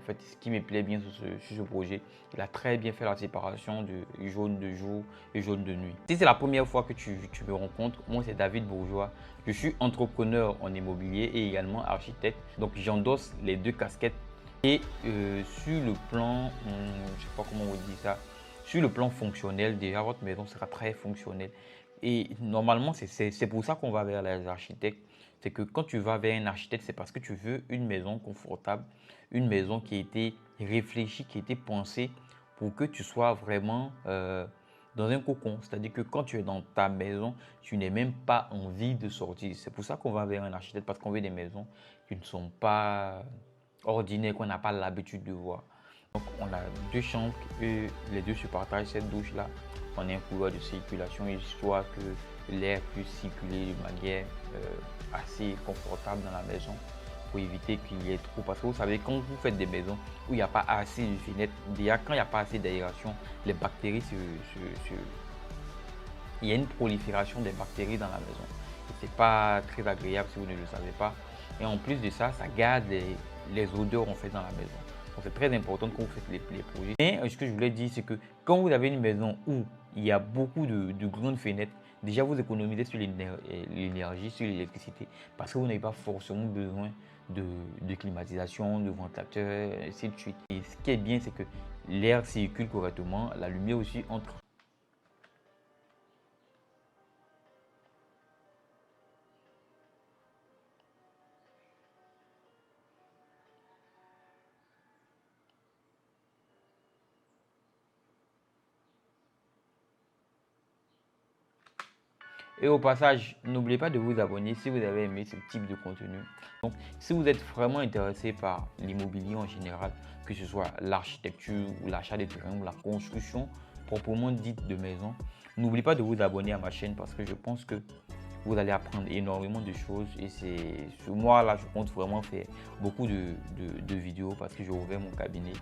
fait, ce qui me plaît bien sur ce projet, il a très bien fait la séparation du jaune de jour et jaune de nuit. Si c'est la première fois que tu me rencontres, moi c'est David Bourgeois. Je suis entrepreneur en immobilier et également architecte. Donc j'endosse les deux casquettes. Et sur le plan, je ne sais pas comment on dit ça, sur le plan fonctionnel, déjà votre maison sera très fonctionnelle. Et normalement, c'est pour ça qu'on va vers les architectes. C'est que quand tu vas vers un architecte, c'est parce que tu veux une maison confortable, une maison qui a été réfléchie, qui a été pensée pour que tu sois vraiment dans un cocon. C'est-à-dire que quand tu es dans ta maison, tu n'as même pas envie de sortir. C'est pour ça qu'on va vers un architecte, parce qu'on veut des maisons qui ne sont pas ordinaires, qu'on n'a pas l'habitude de voir. Donc on a deux chambres et les deux se partagent cette douche-là. On a un couloir de circulation histoire que l'air puisse circuler de manière assez confortable dans la maison pour éviter qu'il y ait trop. Parce que vous savez, quand vous faites des maisons où il n'y a pas assez de fenêtres, déjà quand il n'y a pas assez d'aération, les bactéries il y a une prolifération des bactéries dans la maison. Ce n'est pas très agréable si vous ne le savez pas. Et en plus de ça, ça garde les odeurs en fait dans la maison. Donc c'est très important quand vous faites les projets. Et ce que je voulais dire, c'est que quand vous avez une maison où il y a beaucoup de grandes fenêtres, déjà vous économisez sur l'énergie, sur l'électricité, parce que vous n'avez pas forcément besoin de climatisation, de ventilateur, ainsi de suite. Et ce qui est bien, c'est que l'air circule correctement, la lumière aussi entre. Et au passage, n'oubliez pas de vous abonner si vous avez aimé ce type de contenu. Donc, si vous êtes vraiment intéressé par l'immobilier en général, que ce soit l'architecture ou l'achat des terrains ou la construction proprement dite de maison, n'oubliez pas de vous abonner à ma chaîne parce que je pense que vous allez apprendre énormément de choses. Et c'est sur moi, là, je compte vraiment faire beaucoup de vidéos parce que j'ai ouvert mon cabinet.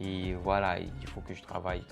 Et voilà, il faut que je travaille.